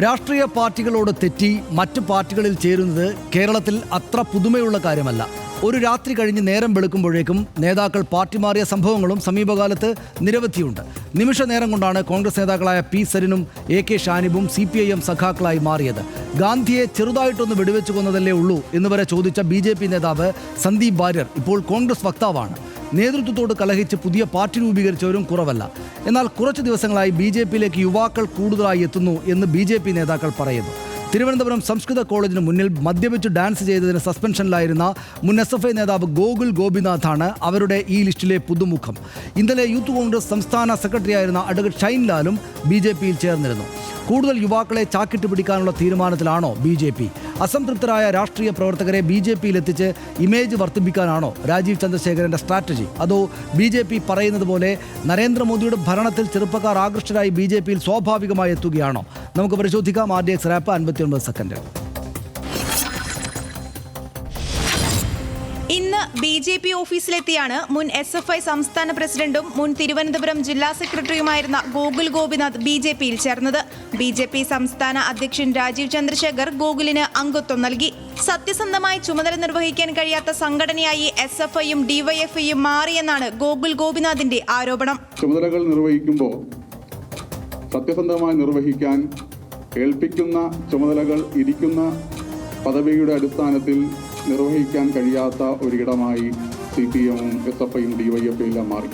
രാഷ്ട്രീയ പാർട്ടികളോട് തെറ്റി മറ്റു പാർട്ടികളിൽ ചേരുന്നത് കേരളത്തിൽ അത്ര പുതുമയുള്ള കാര്യമല്ല. ഒരു രാത്രി കഴിഞ്ഞ് നേരം വെളുക്കുമ്പോഴേക്കും നേതാക്കൾ പാർട്ടി മാറിയ സംഭവങ്ങളും സമീപകാലത്ത് നിരവധിയുണ്ട്. നിമിഷ നേരം കൊണ്ടാണ് കോൺഗ്രസ് നേതാക്കളായ പി സരിനും എ കെ ഷാനിബും CPIM സഖാക്കളായി മാറിയത്. ഗാന്ധിയെ ചെറുതായിട്ടൊന്ന് വെടിവെച്ചു കൊന്നതല്ലേ ഉള്ളൂ എന്നുവരെ ചോദിച്ച BJP നേതാവ് സന്ദീപ് വാര്യർ ഇപ്പോൾ കോൺഗ്രസ് വക്താവാണ്. നേതൃത്വത്തോട് കലഹിച്ച് പുതിയ പാർട്ടി രൂപീകരിച്ചവരും കുറവല്ല. എന്നാൽ കുറച്ച് ദിവസങ്ങളായി BJPയിലേക്ക് യുവാക്കൾ കൂടുതലായി എത്തുന്നു എന്ന് BJP നേതാക്കൾ പറയുന്നു. തിരുവനന്തപുരം സംസ്കൃത കോളേജിന് മുന്നിൽ മദ്യപിച്ച് ഡാൻസ് ചെയ്തതിന് സസ്പെൻഷനിലായിരുന്ന മുൻ SFI നേതാവ് ഗോകുൽ ഗോപിനാഥാണ് അവരുടെ ഈ ലിസ്റ്റിലെ പുതുമുഖം. ഇന്നലെ യൂത്ത് കോൺഗ്രസ് സംസ്ഥാന സെക്രട്ടറിയായിരുന്ന അഡ്വക്കേറ്റ് ഷൈൻ ലാലും BJPയിൽ ചേർന്നിരുന്നു. കൂടുതൽ യുവാക്കളെ ചാക്കിട്ട് പിടിക്കാനുള്ള തീരുമാനത്തിലാണോ BJP? അസംതൃപ്തരായ രാഷ്ട്രീയ പ്രവർത്തകരെ BJPയിൽ എത്തിച്ച് ഇമേജ് വർദ്ധിപ്പിക്കാനാണോ രാജീവ് ചന്ദ്രശേഖരൻ്റെ സ്ട്രാറ്റജി? അതോ BJP പറയുന്നത് പോലെ നരേന്ദ്രമോദിയുടെ ഭരണത്തിൽ ചെറുപ്പക്കാർ ആകൃഷ്ടരായി BJPയിൽ സ്വാഭാവികമായി എത്തുകയാണോ? നമുക്ക് പരിശോധിക്കാം. RDX rap 59 second. ഇന്ന് BJP ഓഫീസിലെത്തിയാണ് മുൻ SFI സംസ്ഥാന പ്രസിഡന്റും മുൻ തിരുവനന്തപുരം ജില്ലാ സെക്രട്ടറിയുമായിരുന്ന ഗോകുൽ ഗോപിനാഥ് BJPയിൽ ചേർന്നത്. BJP സംസ്ഥാന അധ്യക്ഷൻ രാജീവ് ചന്ദ്രശേഖർ ഗോകുലിന് അംഗത്വം നൽകി. സത്യസന്ധമായി ചുമതല നിർവഹിക്കാൻ കഴിയാത്ത സംഘടനയായി SFIയും DYFIയും മാറിയെന്നാണ് ഗോകുൽ ഗോപിനാഥിന്റെ ആരോപണം. ചുമതലകൾ നിർവഹിക്കുമ്പോൾ സത്യസന്ധമായി നിർവഹിക്കാൻ ഏൽപ്പിക്കുന്ന ചുമതലകൾ ഇരിക്കുന്ന പദവിയുടെ അടിസ്ഥാനത്തിൽ നിർവഹിക്കാൻ കഴിയാത്ത ഒരിടമായി CPIയും SFIയും DYFIയെല്ലാം മാറി.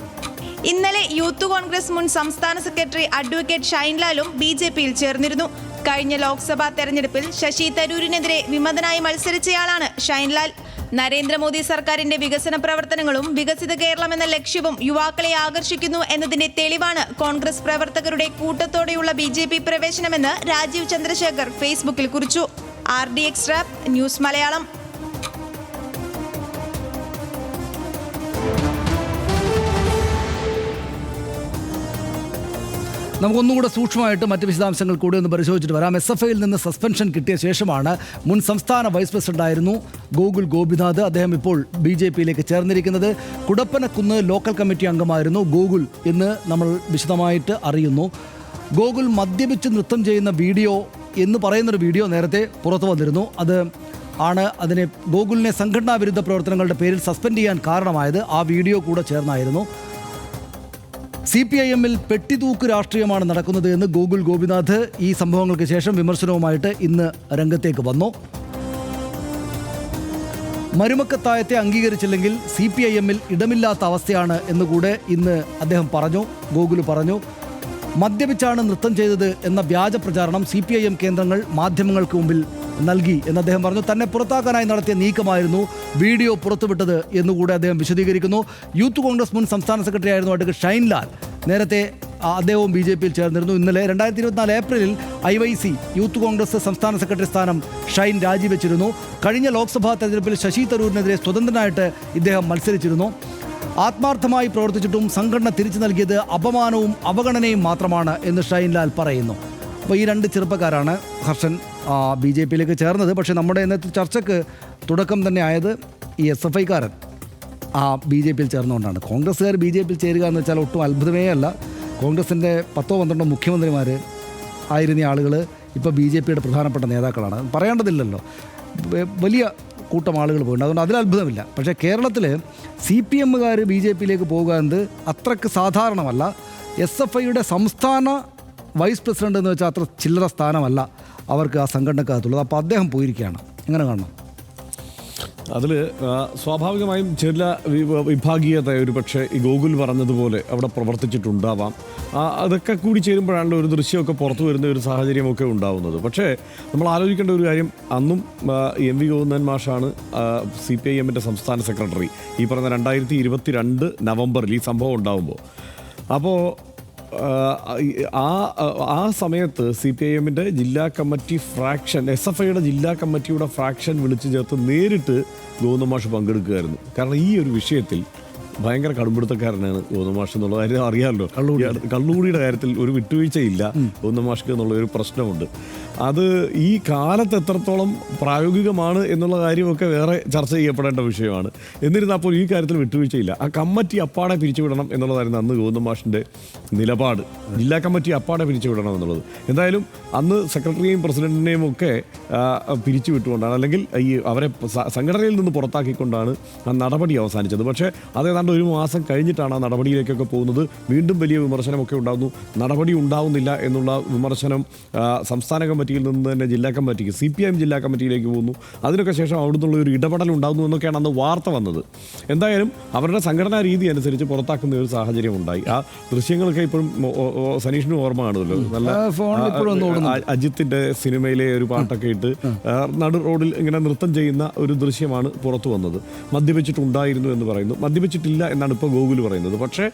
ഇന്നലെ യൂത്ത് കോൺഗ്രസ് മുൻ സംസ്ഥാന സെക്രട്ടറി അഡ്വക്കേറ്റ് ഷൈൻ ലാലും BJPയിൽ ചേർന്നിരുന്നു. കഴിഞ്ഞ ലോക്സഭാ തെരഞ്ഞെടുപ്പിൽ ശശി തരൂരിനെതിരെ വിമതനായി മത്സരിച്ചയാളാണ് ഷൈൻ ലാൽ. നരേന്ദ്രമോദി സർക്കാരിന്റെ വികസന പ്രവർത്തനങ്ങളും വികസിത കേരളം എന്ന ലക്ഷ്യവും യുവാക്കളെ ആകർഷിക്കുന്നു എന്നതിന്റെ തെളിവാണ് കോൺഗ്രസ് പ്രവർത്തകരുടെ കൂട്ടത്തോടെയുള്ള BJP പ്രവേശനമെന്ന് രാജീവ് ചന്ദ്രശേഖർ ഫേസ്ബുക്കിൽ കുറിച്ചു. RDX rap news Malayalam. നമുക്കൊന്നുകൂടെ സൂക്ഷ്മമായിട്ട് മറ്റ് വിശദാംശങ്ങൾ കൂടി ഒന്ന് പരിശോധിച്ചിട്ട് വരാം. SFIയിൽ നിന്ന് സസ്പെൻഷൻ കിട്ടിയ ശേഷമാണ് മുൻ സംസ്ഥാന വൈസ് പ്രസിഡന്റായിരുന്നു ഗോകുൽ ഗോപിനാഥ്. അദ്ദേഹം ഇപ്പോൾ BJPയിലേക്ക് ചേർന്നിരിക്കുന്നത്. കുടപ്പനക്കുന്ന് ലോക്കൽ കമ്മിറ്റി അംഗമായിരുന്നു ഗോകുൽ എന്ന് നമ്മൾ വിശദമായിട്ട് അറിയുന്നു. ഗോകുൽ മദ്യപിച്ച് നൃത്തം ചെയ്യുന്ന വീഡിയോ എന്ന് പറയുന്നൊരു വീഡിയോ നേരത്തെ പുറത്തു വന്നിരുന്നു. അതിനെ ഗോകുലിനെ സംഘടനാ വിരുദ്ധ പ്രവർത്തനങ്ങളുടെ പേരിൽ സസ്പെൻഡ് ചെയ്യാൻ കാരണമായത് ആ വീഡിയോ കൂടെ ചേർന്നായിരുന്നു. CPIMൽ പെട്ടിതൂക്ക് രാഷ്ട്രീയമാണ് നടക്കുന്നത് എന്ന് ഗോകുൽ ഗോപിനാഥ് ഈ സംഭവങ്ങൾക്ക് ശേഷം വിമർശനവുമായിട്ട് ഇന്ന് രംഗത്തേക്ക് വന്നു. മരുമക്കത്തായത്തെ അംഗീകരിച്ചില്ലെങ്കിൽ CPIMൽ ഇടമില്ലാത്ത അവസ്ഥയാണ് എന്നുകൂടെ ഇന്ന് അദ്ദേഹം പറഞ്ഞു. ഗോകുൽ പറഞ്ഞു, മദ്യപിച്ചാണ് നൃത്തം ചെയ്തത് എന്ന വ്യാജ പ്രചാരണം CPIM കേന്ദ്രങ്ങൾ മാധ്യമങ്ങൾക്ക് മുമ്പിൽ നൽകി എന്ന് അദ്ദേഹം പറഞ്ഞു. തന്നെ പുറത്താക്കാനായി നടത്തിയ നീക്കമായിരുന്നു വീഡിയോ പുറത്തുവിട്ടത് എന്നുകൂടെ അദ്ദേഹം വിശദീകരിക്കുന്നു. യൂത്ത് കോൺഗ്രസ് മുൻ സംസ്ഥാന സെക്രട്ടറി ആയിരുന്നു അഡ്വക്കേറ്റ് ഷൈൻ ലാൽ. നേരത്തെ അദ്ദേഹവും BJPയിൽ ചേർന്നിരുന്നു. ഇന്നലെ 2024 ഏപ്രിലിൽ IYC യൂത്ത് കോൺഗ്രസ് സംസ്ഥാന സെക്രട്ടറി സ്ഥാനം ഷൈൻ രാജിവെച്ചിരുന്നു. കഴിഞ്ഞ ലോക്സഭാ തെരഞ്ഞെടുപ്പിൽ ശശി തരൂരിനെതിരെ സ്വതന്ത്രനായിട്ട് ഇദ്ദേഹം മത്സരിച്ചിരുന്നു. ആത്മാർത്ഥമായി പ്രവർത്തിച്ചിട്ടും സംഘടന തിരിച്ചു നൽകിയത് അപമാനവും അവഗണനയും മാത്രമാണ് എന്ന് ഷൈൻ ലാൽ പറയുന്നു. അപ്പോൾ ഈ രണ്ട് ചെറുപ്പക്കാരാണ് ഹർഷൻ BJPയിലേക്ക് ചേർന്നത്. പക്ഷേ നമ്മുടെ ഇന്നത്തെ ചർച്ചയ്ക്ക് തുടക്കം തന്നെ ആയത് ഈ SFIക്കാരൻ BJPയിൽ ചേർന്നുകൊണ്ടാണ്. കോൺഗ്രസ്സുകാർ BJPയിൽ ചേരുക എന്ന് വെച്ചാൽ ഒട്ടും അത്ഭുതമേ അല്ല. കോൺഗ്രസിൻ്റെ 10-12 മുഖ്യമന്ത്രിമാർ ആയിരുന്ന ആളുകൾ ഇപ്പോൾ BJPയുടെ പ്രധാനപ്പെട്ട നേതാക്കളാണ്. പറയേണ്ടതില്ലല്ലോ, വലിയ കൂട്ടം ആളുകൾ പോയിട്ടുണ്ട്. അതുകൊണ്ട് അതിൽ അത്ഭുതമില്ല. പക്ഷേ കേരളത്തിൽ CPMകാർ BJPയിലേക്ക് പോകുക എന്നത് അത്രയ്ക്ക് സാധാരണമല്ല. SFIയുടെ സംസ്ഥാന വൈസ് പ്രസിഡന്റ് എന്ന് വെച്ചാൽ അത്ര ചില്ലറ സ്ഥാനമല്ല അവർക്ക് ആ സംഘടനക്കകത്തുള്ളത്. അപ്പോൾ അദ്ദേഹം പോയിരിക്കുകയാണ്. എങ്ങനെ കാണണം? അതിൽ സ്വാഭാവികമായും ചില വിഭാഗീയത ഒരു പക്ഷേ ഈ ഗോകുൽ പറഞ്ഞതുപോലെ അവിടെ പ്രവർത്തിച്ചിട്ടുണ്ടാവാം. അതൊക്കെ കൂടി ചേരുമ്പോഴാണല്ലോ ഒരു ദൃശ്യമൊക്കെ പുറത്തു വരുന്ന ഒരു സാഹചര്യമൊക്കെ ഉണ്ടാവുന്നത്. പക്ഷേ നമ്മൾ ആലോചിക്കേണ്ട ഒരു കാര്യം, അന്നും MV ഗോവിന്ദൻ മാഷാണ് CPIMൻ്റെ സംസ്ഥാന സെക്രട്ടറി. ഈ പറഞ്ഞ 2022 നവംബറിൽ ഈ സംഭവം ഉണ്ടാകുമ്പോൾ. അപ്പോൾ ആ സമയത്ത് CPIMൻ്റെ ജില്ലാ കമ്മിറ്റി ഫ്രാക്ഷൻ, SFIയുടെ ജില്ലാ കമ്മിറ്റിയുടെ ഫ്രാക്ഷൻ വിളിച്ചു ചേർത്ത് നേരിട്ട് ഗോവിന്ദൻ മാഷ് പങ്കെടുക്കുകയായിരുന്നു. കാരണം ഈ ഒരു വിഷയത്തിൽ ഭയങ്കര കടുംപിടുത്തക്കാരനാണ് ഗൗതം മാഷ് എന്നുള്ള കാര്യം അറിയാമല്ലോ. കള്ളുകൂടിയുടെ കാര്യത്തിൽ ഒരു വിട്ടുവീഴ്ചയില്ല ഗൗതം മാഷ്ക്ക് എന്നുള്ള ഒരു പ്രശ്നമുണ്ട്. അത് ഈ കാലത്ത് എത്രത്തോളം പ്രായോഗികമാണ് എന്നുള്ള കാര്യമൊക്കെ വേറെ ചർച്ച ചെയ്യപ്പെടേണ്ട വിഷയമാണ്. എന്നിരുന്നപ്പോൾ ഈ കാര്യത്തിൽ വിട്ടുവീഴ്ചയില്ല. ആ കമ്മിറ്റി അപ്പാടെ പിരിച്ചുവിടണം എന്നുള്ളതായിരുന്നു അന്ന് ഗൗതം മാഷിൻ്റെ നിലപാട്. ജില്ലാ കമ്മിറ്റി അപ്പാടെ പിരിച്ചുവിടണം എന്നുള്ളത്. എന്തായാലും അന്ന് സെക്രട്ടറിയെയും പ്രസിഡന്റിനെയും ഒക്കെ പിരിച്ചുവിട്ടുകൊണ്ടാണ്, അല്ലെങ്കിൽ ഈ അവരെ സംഘടനയിൽ നിന്ന് പുറത്താക്കിക്കൊണ്ടാണ് ആ നടപടി അവസാനിച്ചത്. പക്ഷേ അതേതാണ്ട് ഒരു മാസം കഴിഞ്ഞിട്ടാണ് ആ നടപടിയിലേക്കൊക്കെ പോകുന്നത്. വീണ്ടും വലിയ വിമർശനമൊക്കെ ഉണ്ടാകുന്നു. നടപടി ഉണ്ടാവുന്നില്ല എന്നുള്ള വിമർശനം സംസ്ഥാന കമ്മിറ്റിയിൽ നിന്ന് തന്നെ ജില്ലാ കമ്മിറ്റിക്ക്, CPIM ജില്ലാ കമ്മിറ്റിയിലേക്ക് പോകുന്നു. അതിനൊക്കെ ശേഷം അവിടെ നിന്നുള്ള ഒരു ഇടപെടൽ ഉണ്ടാകുന്നു എന്നൊക്കെയാണ് അന്ന് വാർത്ത വന്നത്. എന്തായാലും അവരുടെ സംഘടനാ രീതി അനുസരിച്ച് പുറത്താക്കുന്ന ഒരു സാഹചര്യം ഉണ്ടായി. ആ ദൃശ്യങ്ങളൊക്കെ ഇപ്പോഴും സനീഷിനും ഓർമ്മ കാണുമല്ലോ. നല്ല അജിത്തിന്റെ സിനിമയിലെ ഒരു പാട്ടൊക്കെ ഇട്ട് നടു റോഡിൽ ഇങ്ങനെ നൃത്തം ചെയ്യുന്ന ഒരു ദൃശ്യമാണ് പുറത്തു വന്നത്. മദ്യപിച്ചിട്ടുണ്ടായിരുന്നു എന്ന് പറയുന്നു. മദ്യപിച്ചിട്ടില്ല എന്നാണ് ഇപ്പോൾ ഗോകുൽ പറയുന്നത്. പക്ഷേ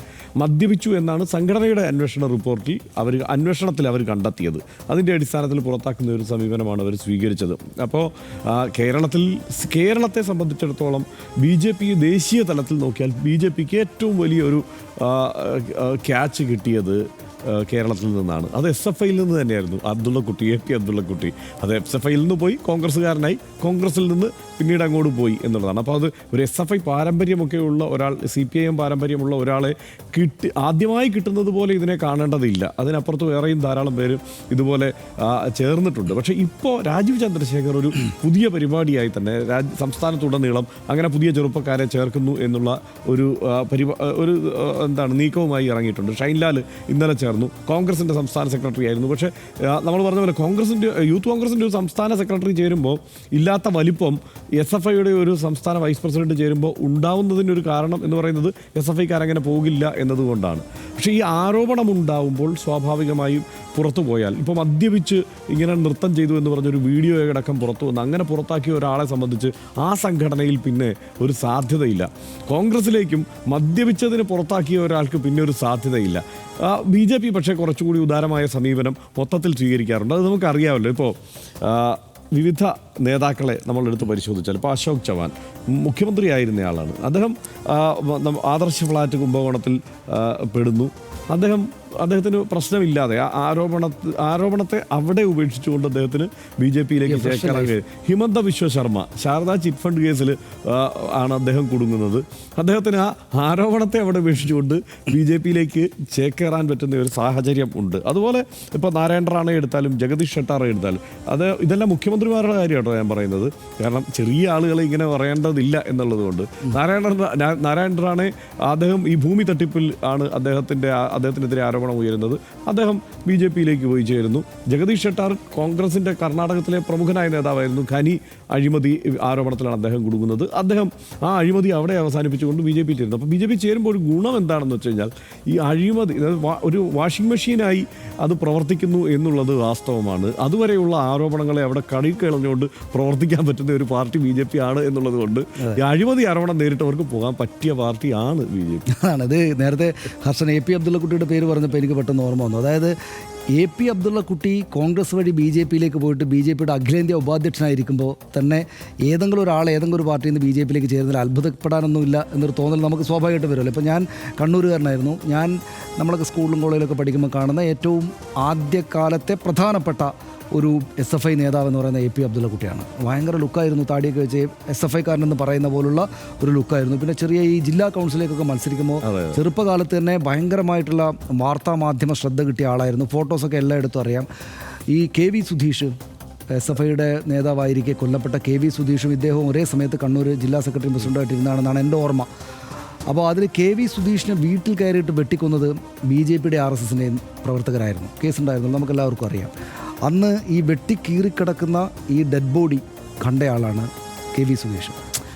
മദ്യപിച്ചു എന്നാണ് സംഘടനയുടെ അന്വേഷണ റിപ്പോർട്ടിൽ അന്വേഷണത്തിൽ അവർ കണ്ടെത്തിയത്. അതിൻ്റെ അടിസ്ഥാനത്തിൽ പുറത്താക്കുന്ന ഒരു സമീപനമാണ് അവർ സ്വീകരിച്ചത്. അപ്പോൾ കേരളത്തെ സംബന്ധിച്ചിടത്തോളം BJP ദേശീയ തലത്തിൽ നോക്കിയാൽ BJPക്ക് ഏറ്റവും വലിയൊരു ക്യാച്ച് കിട്ടിയത് കേരളത്തിൽ നിന്നാണ്. അത് SFIയിൽ നിന്ന് തന്നെയായിരുന്നു. അബ്ദുള്ളക്കുട്ടി, AP അബ്ദുള്ളക്കുട്ടി അത് SFIയിൽ നിന്ന് പോയി കോൺഗ്രസ്സുകാരനായി, കോൺഗ്രസിൽ നിന്ന് പിന്നീട് അങ്ങോട്ട് പോയി എന്നുള്ളതാണ്. അപ്പോൾ അത് ഒരു SFI പാരമ്പര്യമൊക്കെ ഉള്ള ഒരാൾ, CPIM പാരമ്പര്യമുള്ള ഒരാളെ ആദ്യമായി കിട്ടുന്നത് പോലെ ഇതിനെ കാണേണ്ടതില്ല. അതിനപ്പുറത്ത് വേറെയും ധാരാളം പേര് ഇതുപോലെ ചേർന്നിട്ടുണ്ട്. പക്ഷേ ഇപ്പോൾ രാജീവ് ചന്ദ്രശേഖർ ഒരു പുതിയ പരിപാടിയായി തന്നെ സംസ്ഥാനത്തുടനീളം അങ്ങനെ പുതിയ ചെറുപ്പക്കാരെ ചേർക്കുന്നു എന്നുള്ള ഒരു നീക്കവുമായി ഇറങ്ങിയിട്ടുണ്ട്. ഷൈൻലാൽ ഇന്നലെ ചേർന്നു. കോൺഗ്രസിൻ്റെ സംസ്ഥാന സെക്രട്ടറി ആയിരുന്നു. പക്ഷേ നമ്മൾ പറഞ്ഞ പോലെ യൂത്ത് കോൺഗ്രസിൻ്റെ ഒരു സംസ്ഥാന സെക്രട്ടറി ചേരുമ്പോൾ ഇല്ലാത്ത വലിപ്പം SFIയുടെ ഒരു സംസ്ഥാന വൈസ് പ്രസിഡന്റ് ചേരുമ്പോൾ ഉണ്ടാവുന്നതിനൊരു കാരണം എന്ന് പറയുന്നത് SFIക്കാരങ്ങനെ പോകില്ല എന്നതുകൊണ്ടാണ്. പക്ഷേ ഈ ആരോപണം ഉണ്ടാവുമ്പോൾ സ്വാഭാവികമായും പുറത്തു പോയാൽ, ഇപ്പോൾ മദ്യപിച്ച് ഇങ്ങനെ നൃത്തം ചെയ്തു എന്ന് പറഞ്ഞൊരു വീഡിയോ അടക്കം പുറത്തു വന്ന് അങ്ങനെ പുറത്താക്കിയ ഒരാളെ സംബന്ധിച്ച് ആ സംഘടനയിൽ പിന്നെ ഒരു സാധ്യതയില്ല. കോൺഗ്രസിലേക്കും മദ്യപിച്ചതിന് പുറത്താക്കിയ ഒരാൾക്ക് പിന്നെ ഒരു സാധ്യതയില്ല. BJP പക്ഷേ കുറച്ചുകൂടി ഉദാരമായ സമീപനം മൊത്തത്തിൽ സ്വീകരിക്കാറുണ്ട്. അത് നമുക്കറിയാമല്ലോ. ഇപ്പോൾ വിവിധ നേതാക്കളെ നമ്മളെടുത്ത് പരിശോധിച്ചാൽ ഇപ്പോൾ അശോക് ചവാൻ മുഖ്യമന്ത്രിയായിരുന്നയാളാണ്. അദ്ദേഹം ആദർശ ഫ്ലാറ്റ് കുംഭകോണത്തിൽ പെടുന്നു. അദ്ദേഹത്തിന് പ്രശ്നമില്ലാതെ ആരോപണത്തെ അവിടെ ഉപേക്ഷിച്ചുകൊണ്ട് അദ്ദേഹത്തിന് BJPയിലേക്ക് ചേർക്കാൻ കഴിയും. ഹിമന്ത വിശ്വ ശർമ്മ ശാരദാ ചിറ്റ് ഫണ്ട് കേസിൽ ആണ് അദ്ദേഹം കുടുങ്ങുന്നത്. അദ്ദേഹത്തിന് ആ ആരോപണത്തെ അവിടെ ഉപേക്ഷിച്ചുകൊണ്ട് BJPയിലേക്ക് ചേക്കേറാൻ പറ്റുന്ന ഒരു സാഹചര്യം ഉണ്ട്. അതുപോലെ ഇപ്പോൾ നാരായണ റാണെ എടുത്താലും ജഗദീഷ് ഷെട്ടാറെ എടുത്താലും ഇതെല്ലാം മുഖ്യമന്ത്രിമാരുടെ കാര്യമാട്ടോ ഞാൻ പറയുന്നത്. കാരണം ചെറിയ ആളുകളെ ഇങ്ങനെ പറയേണ്ടതില്ല എന്നുള്ളത് കൊണ്ട്. നാരായണ റാണെ അദ്ദേഹം ഈ ഭൂമി തട്ടിപ്പിൽ ആണ് അദ്ദേഹത്തിനെതിരെ ആരോപണം ഉയരുന്നത്. അദ്ദേഹം BJPയിലേക്ക് പോയി ചേരുന്നു. ജഗദീഷ് ഷെട്ടാർ കോൺഗ്രസിൻ്റെ കർണാടകത്തിലെ പ്രമുഖനായ നേതാവായിരുന്നു. ഖനി അഴിമതി ആരോപണത്തിലാണ് അദ്ദേഹം കുടുങ്ങുന്നത്. അദ്ദേഹം ആ അഴിമതി അവിടെ അവസാനിപ്പിച്ചുകൊണ്ട് BJP ചേരുന്നു. അപ്പോൾ BJP ചേരുമ്പോൾ ഒരു ഗുണം എന്താണെന്ന് വെച്ച് കഴിഞ്ഞാൽ ഈ അഴിമതി ഒരു വാഷിംഗ് മെഷീനായി അത് പ്രവർത്തിക്കുന്നു എന്നുള്ളത് വാസ്തവമാണ്. അതുവരെയുള്ള ആരോപണങ്ങളെ അവിടെ കളഞ്ഞുകൊണ്ട് പ്രവർത്തിക്കാൻ പറ്റുന്ന ഒരു പാർട്ടി BJP ആണ് എന്നുള്ളത് കൊണ്ട് ഈ അഴിമതി ആരോപണം നേരിട്ടവർക്ക് പോകാൻ പറ്റിയ പാർട്ടിയാണ് BJP. ഇത് നേരത്തെ ഹർഷൻ AP അബ്ദുള്ളക്കുട്ടിയുടെ പേര് പറഞ്ഞപ്പോൾ എനിക്ക് പെട്ടെന്ന് ഓർമ്മ വന്നു. അതായത് AP അബ്ദുള്ളക്കുട്ടി കോൺഗ്രസ് വഴി BJPയിലേക്ക് പോയിട്ട് BJPയുടെ അഖിലേന്ത്യാ ഉപാധ്യക്ഷനായിരിക്കുമ്പോൾ തന്നെ ഏതെങ്കിലും ഒരു പാർട്ടിയിൽ നിന്ന് BJPയിലേക്ക് ചേരുന്നതിൽ അത്ഭുതപ്പെടാനൊന്നുമില്ല എന്നൊരു തോന്നൽ നമുക്ക് സ്വാഭാവികമായിട്ട് വരുമല്ലോ. ഇപ്പോൾ ഞാൻ കണ്ണൂരുകാരനായിരുന്നു. നമ്മളൊക്കെ സ്കൂളിലും കോളേജിലൊക്കെ പഠിക്കുമ്പോൾ കാണുന്ന ഏറ്റവും ആദ്യകാലത്തെ പ്രധാനപ്പെട്ട ഒരു SFI നേതാവ് എന്ന് പറയുന്ന AP അബ്ദുള്ളക്കുട്ടിയാണ്. ഭയങ്കര ലുക്കായിരുന്നു, താടിയൊക്കെ വെച്ച് SFIക്കാരനെന്ന് പറയുന്ന പോലുള്ള ഒരു ലുക്കായിരുന്നു. പിന്നെ ചെറിയ ഈ ജില്ലാ കൗൺസിലേക്കൊക്കെ മത്സരിക്കുമ്പോൾ ചെറുപ്പകാലത്ത് തന്നെ ഭയങ്കരമായിട്ടുള്ള വാർത്താമാധ്യമ ശ്രദ്ധ കിട്ടിയ ആളായിരുന്നു. ഫോട്ടോസൊക്കെ എല്ലായിടത്തും അറിയാം. ഈ KV സുധീഷ് SFIയുടെ നേതാവായിരിക്കെ കൊല്ലപ്പെട്ട KV സുധീഷും ഇദ്ദേഹവും ഒരേ സമയത്ത് കണ്ണൂർ ജില്ലാ സെക്രട്ടറി പ്രസിഡൻ്റായിട്ടിരുന്നാണെന്നാണ് എൻ്റെ ഓർമ്മ. അപ്പോൾ അതിൽ KV സുധീഷിനെ വീട്ടിൽ കയറിയിട്ട് വെട്ടിക്കൊന്നത് BJPയുടെ RSSൻ്റെയും പ്രവർത്തകരായിരുന്നു. കേസുണ്ടായിരുന്നു, നമുക്കെല്ലാവർക്കും അറിയാം. അന്ന് ഈ വെട്ടിക്കീറിക്കിടക്കുന്ന ഈ ഡെഡ് ബോഡി കണ്ടയാളാണ് KV സുധീഷ്.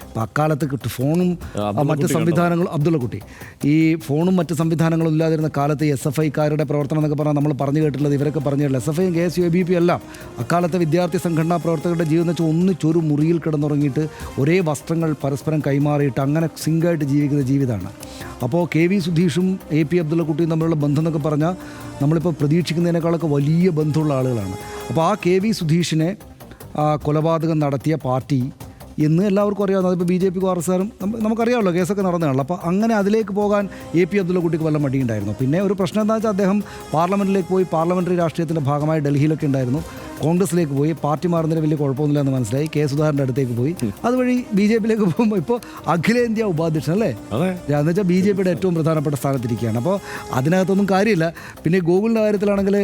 അപ്പം അക്കാലത്ത് ഫോണും മറ്റ് സംവിധാനങ്ങളും അബ്ദുള്ളക്കുട്ടി ഈ ഫോണും മറ്റ് സംവിധാനങ്ങളും ഇല്ലാതിരുന്ന കാലത്ത് SFIക്കാരുടെ പ്രവർത്തനം എന്നൊക്കെ പറഞ്ഞാൽ നമ്മൾ പറഞ്ഞു കേട്ടിട്ടുള്ളത് ഇവരൊക്കെ പറഞ്ഞു കേട്ടില്ല. SFIയും KSU ABP എല്ലാം അക്കാലത്തെ വിദ്യാർത്ഥി സംഘടനാ പ്രവർത്തകരുടെ ജീവിതം വെച്ചാൽ ഒന്നിച്ചൊരു മുറിയിൽ കിടന്നുറങ്ങിയിട്ട് ഒരേ വസ്ത്രങ്ങൾ പരസ്പരം കൈമാറിയിട്ട് അങ്ങനെ സിങ്കായിട്ട് ജീവിക്കുന്ന ജീവിതമാണ്. അപ്പോൾ KV സുധീഷും AP അബ്ദുള്ളക്കുട്ടിയും തമ്മിലുള്ള ബന്ധം എന്നൊക്കെ പറഞ്ഞാൽ നമ്മളിപ്പോൾ പ്രതീക്ഷിക്കുന്നതിനേക്കാളൊക്കെ വലിയ ബന്ധമുള്ള ആളുകളാണ്. അപ്പോൾ ആ KV സുധീഷിനെ കൊലപാതകം നടത്തിയ പാർട്ടി എന്ന് എല്ലാവർക്കും അറിയാവുന്ന അതിപ്പോൾ BJP കോൺഗ്രസ്സുകാരും നമുക്കറിയാമല്ലോ കേസൊക്കെ നടന്നതാണല്ലോ. അപ്പോൾ അങ്ങനെ അതിലേക്ക് പോകാൻ AP അബ്ദുള്ളക്കുട്ടിക്ക് വല്ല മടിയുണ്ടായിരുന്നു. പിന്നെ ഒരു പ്രശ്നം എന്താ വെച്ചാൽ അദ്ദേഹം പാർലമെൻറ്റിലേക്ക് പോയി പാർലമെൻ്ററി രാഷ്ട്രീയത്തിൻ്റെ ഭാഗമായി ഡൽഹിയിലൊക്കെ ഉണ്ടായിരുന്നു. കോൺഗ്രസിലേക്ക് പോയി, പാർട്ടി മാറുന്നതിന് വലിയ കുഴപ്പമൊന്നുമില്ല എന്ന് മനസ്സിലായി. കെ സുധാകരൻ്റെ അടുത്തേക്ക് പോയി, അതുവഴി BJPയിലേക്ക് പോകുമ്പോൾ ഇപ്പോൾ അഖിലേന്ത്യാ ഉപാധ്യക്ഷൻ അല്ലേ, എന്ന് വെച്ചാൽ BJPയുടെ ഏറ്റവും പ്രധാനപ്പെട്ട സ്ഥാനത്തിരിക്കുകയാണ്. അപ്പോൾ അതിനകത്തൊന്നും കാര്യമില്ല. പിന്നെ ഗോകുലിൻ്റെ കാര്യത്തിലാണെങ്കിൽ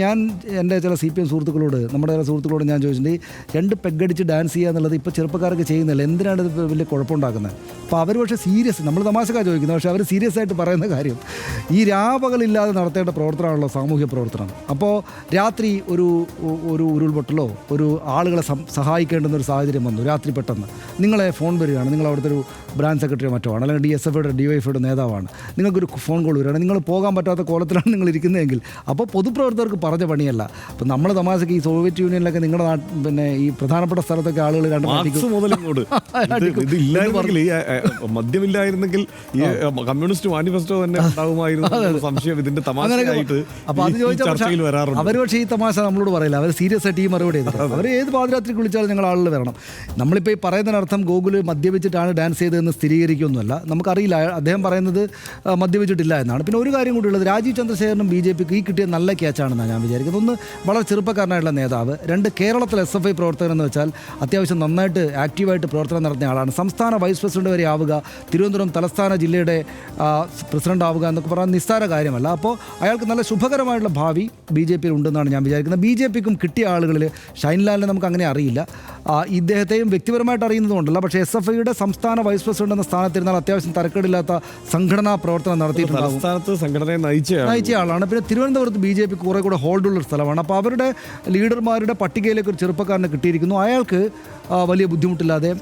ഞാൻ എൻ്റെ ചില CPM സുഹൃത്തുക്കളോട്, നമ്മുടെ ചില സുഹൃത്തുക്കളോട് ഞാൻ ചോദിച്ചിട്ടുണ്ട്, 2 പെഗടിച്ച് ഡാൻസ് ചെയ്യുക എന്നുള്ളത് ഇപ്പോൾ ചെറുപ്പക്കാർക്ക് ചെയ്യുന്നില്ല, എന്തിനാണ് ഇത് വലിയ കുഴപ്പമുണ്ടാക്കുന്നത്? അപ്പോൾ അവർ പക്ഷേ സീരിയസ്, നമ്മൾ തമാശക്കാണ് ചോദിക്കുന്നത്, പക്ഷേ അവർ സീരിയസ് ആയിട്ട് പറയുന്ന കാര്യം ഈ രാപകലില്ലാതെ നടത്തേണ്ട പ്രവർത്തനമാണല്ലോ സാമൂഹ്യ പ്രവർത്തനം. അപ്പോൾ രാത്രി ഒരു ഉരുൾപൊട്ടലോ ഒരു ആളുകളെ സഹായിക്കേണ്ടുന്ന ഒരു സാഹചര്യം വന്നു, രാത്രി പെട്ടെന്ന് നിങ്ങളെ ഫോൺ വരികയാണ്, നിങ്ങൾ അവിടുത്തെ ഒരു ബ്രാഞ്ച് സെക്രട്ടറിയോ മറ്റോ ആണ്, അല്ലെങ്കിൽ DSFയുടെ DYFയുടെ നേതാവാണ്, നിങ്ങൾക്കൊരു ഫോൺ കോൾ വരികയാണ്, നിങ്ങൾ പോകാൻ പറ്റാത്ത കോലത്തിലാണ് നിങ്ങൾ ഇരിക്കുന്നതെങ്കിൽ അപ്പോൾ പൊതുപ്രവർത്തകർക്ക് പറഞ്ഞ പണിയല്ല. അപ്പോൾ നമ്മൾ തമാശക്ക് ഈ സോവിയറ്റ് യൂണിയനിലൊക്കെ നിങ്ങളുടെ പിന്നെ ഈ പ്രധാനപ്പെട്ട സ്ഥലത്തൊക്കെ ആളുകൾ മദ്യമില്ലായിരുന്നെങ്കിൽ ഈ കമ്മ്യൂണിസ്റ്റ് മാനിഫെസ്റ്റോ തന്നെ ഉണ്ടാവുമായിരുന്നു സംശയം. ഇതിന്റെ തമാശയായിട്ട് അപ്പോൾ അത് ചോദിച്ചാൽ അവർ പക്ഷേ ഈ തമാശ നമ്മളോട് പറയില്ല, അവർ സീരിയസ് ആയിട്ട് ഈ മറുപടി ചെയ്തിട്ട് അവർ ഏത് പാതിരാത്രിക്ക് വിളിച്ചാലും ഞങ്ങൾ ആളുകൾ വരണം. നമ്മളിപ്പോൾ ഈ പറയുന്നതിനർത്ഥം ഗോകുല് മദ്യപിച്ചിട്ടാണ് ഡാൻസ് ചെയ്തതെന്ന് സ്ഥിരീകരിക്കുകയൊന്നുമല്ല, നമുക്കറിയില്ല. അദ്ദേഹം പറയുന്നത് മദ്യപിച്ചിട്ടില്ല എന്നാണ്. പിന്നെ ഒരു കാര്യം കൂടിയുള്ളത്, രാജീവ് ചന്ദ്രശേഖരനും BJPക്ക് ഈ കിട്ടിയ നല്ല ക്യാച്ചാണെന്നാണ് ഞാൻ വിചാരിക്കുന്നത്. ഒന്ന്, വളരെ ചെറുപ്പക്കാരനായിട്ടുള്ള നേതാവ്. 2, കേരളത്തിൽ SFI പ്രവർത്തകൻ എന്ന് വെച്ചാൽ അത്യാവശ്യം നന്നായിട്ട് ആക്റ്റീവായിട്ട് പ്രവർത്തനം നടത്തുന്ന ആളാണ്. സംസ്ഥാന വൈസ് പ്രസിഡന്റ് വരെ ആവുക, തിരുവനന്തപുരം തലസ്ഥാന ജില്ലയുടെ പ്രസിഡന്റ് ആവുക എന്നൊക്കെ പറഞ്ഞാൽ നിസ്സാര കാര്യമല്ല. അപ്പോൾ അയാൾക്ക് നല്ല ശുഭകരമായിട്ടുള്ള ഭാവി BJPയിൽ ഉണ്ടെന്നാണ് ഞാൻ വിചാരിക്കുന്നത്. BJPക്കും കിട്ടിയ ആളുകളിൽ ഷൈൻലാലിനെ നമുക്ക് അങ്ങനെ അറിയില്ല, ഇദ്ദേഹത്തെയും വ്യക്തിപരമായിട്ട് അറിയുന്നതുകൊണ്ടല്ല, പക്ഷേ SFIയുടെ സംസ്ഥാന വൈസ് പ്രസിഡന്റ് എന്ന സ്ഥാനത്തിരുന്നാൽ അത്യാവശ്യം തരക്കേടില്ലാത്ത സംഘടനാ പ്രവർത്തനം നടത്തിയിട്ടുണ്ടാകും, സംഘടനയെ നയിച്ച ആളാണ്. പിന്നെ തിരുവനന്തപുരത്ത് BJP കുറേ കൂടെ ഹോൾഡുള്ള ഒരു സ്ഥലമാണ്. അപ്പോൾ അവരുടെ ലീഡർമാരുടെ പട്ടികയിലേക്ക് ഒരു ചെറുപ്പക്കാരനെ കിട്ടിയിരിക്കുന്നു. അയാൾക്ക് വലിയ ബുദ്ധിമുട്ടില്ലാതെ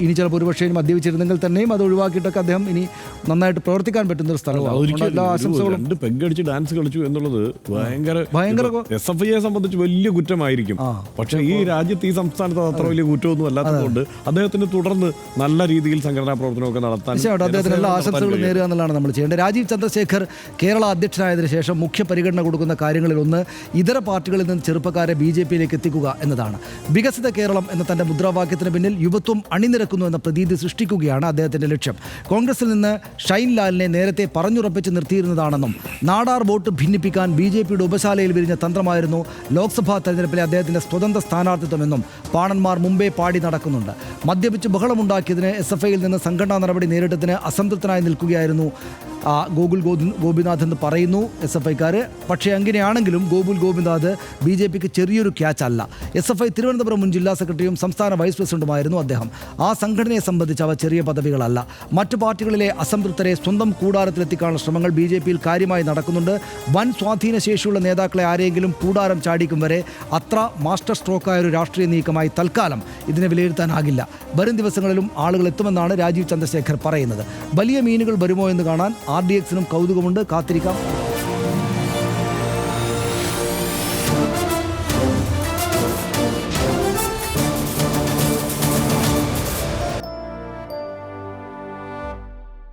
ഇനി ചിലപ്പോൾ ഒരുപക്ഷേ മദ്യപിച്ചിരുന്നെങ്കിൽ തന്നെയും അത് ഒഴിവാക്കിയിട്ടൊക്കെ അദ്ദേഹം ഇനി നന്നായിട്ട് പ്രവർത്തിക്കാൻ പറ്റുന്ന ഒരു സ്ഥലമാണ്. പെങ്കടിച്ച് ഡാൻസ് കളിച്ചു എന്നുള്ളത് ഭയങ്കര SFIയെ സംബന്ധിച്ച് വലിയ കുറ്റമായിരിക്കും. പക്ഷേ ഈ രാജ്യത്ത് ഈ സംസ്ഥാനത്ത് അത്ര വലിയ കുറ്റമൊന്നും അല്ലാത്തതുകൊണ്ട് അദ്ദേഹത്തിന് തുടർന്ന് നല്ല രീതിയിൽ സംഘടനാ പ്രവർത്തനമൊക്കെ നടത്താൻ അദ്ദേഹത്തിന് എല്ലാ ആശംസകളും നേരുക എന്നുള്ളതാണ് നമ്മൾ ചെയ്യേണ്ടത്. രാജീവ് ചന്ദ്രശേഖർ കേരള അധ്യക്ഷനായതിനു ശേഷം മുഖ്യ പരിഗണന കൊടുക്കുന്ന കാര്യങ്ങളിൽ ഒന്ന് ഇതര പാർട്ടികളിൽ നിന്ന് ചെറുപ്പക്കാരെ BJPയിലേക്ക് എത്തിക്കുക എന്നതാണ്. വികസിത കേരളം എന്ന തന്റെ മുദ്രാവാക്യത്തിന് പിന്നിൽ യുവത്വം അണിനിര എന്ന പ്രതീതി സൃഷ്ടിക്കുകയാണ് അദ്ദേഹത്തിന്റെ ലക്ഷ്യം. കോൺഗ്രസിൽ നിന്ന് ഷൈൻലാലിനെ നേരത്തെ പറഞ്ഞുറപ്പിച്ച് നിർത്തിയിരുന്നതാണെന്നും നാടാർ വോട്ട് ഭിന്നിപ്പിക്കാൻ BJPയുടെ ഉപശാലയിൽ വിരിഞ്ഞ തന്ത്രമായിരുന്നു ലോക്സഭാ തെരഞ്ഞെടുപ്പിലെ അദ്ദേഹത്തിന്റെ സ്വതന്ത്ര സ്ഥാനാർത്ഥിത്വമെന്നും പാണന്മാർ മുമ്പേ പാടി നടക്കുന്നുണ്ട്. മദ്യപിച്ച് ബഹളമുണ്ടാക്കിയതിന് SFIയിൽ നിന്ന് സംഘടനാ നടപടി നേരിട്ടതിന് അസംതൃപ്തനായി നിൽക്കുകയായിരുന്നു ഗോപിനാഥ് എന്ന് പറയുന്നു SFIക്കാർ. പക്ഷേ അങ്ങനെയാണെങ്കിലും ഗോപിനാഥ് BJPക്ക് ചെറിയൊരു ക്യാച്ച് അല്ല. SFI തിരുവനന്തപുരം മുൻ ജില്ലാ സെക്രട്ടറിയും സംസ്ഥാന വൈസ് പ്രസിഡന്റുമായിരുന്നു അദ്ദേഹം. ആ സംഘടനയെ സംബന്ധിച്ച് അവ ചെറിയ പദവികളല്ല. മറ്റു പാർട്ടികളിലെ അസംതൃപ്തരെ സ്വന്തം കൂടാരത്തിലെത്തിക്കാനുള്ള ശ്രമങ്ങൾ BJPയിൽ കാര്യമായി നടക്കുന്നുണ്ട്. വൻ സ്വാധീന ശേഷിയുള്ള നേതാക്കളെ ആരെങ്കിലും കൂടാരം ചാടിക്കും വരെ അത്ര മാസ്റ്റർ സ്ട്രോക്കായ ഒരു രാഷ്ട്രീയ നീക്കമായി തൽക്കാലം ഇതിനെ വിലയിരുത്താനാകില്ല. വരും ദിവസങ്ങളിലും ആളുകൾ എത്തുമെന്നാണ് രാജീവ് ചന്ദ്രശേഖർ പറയുന്നത്. വലിയ മീനുകൾ വരുമോ എന്ന് കാണാൻ RDXനും കൗതുകമുണ്ട്, കാത്തിരിക്കാം.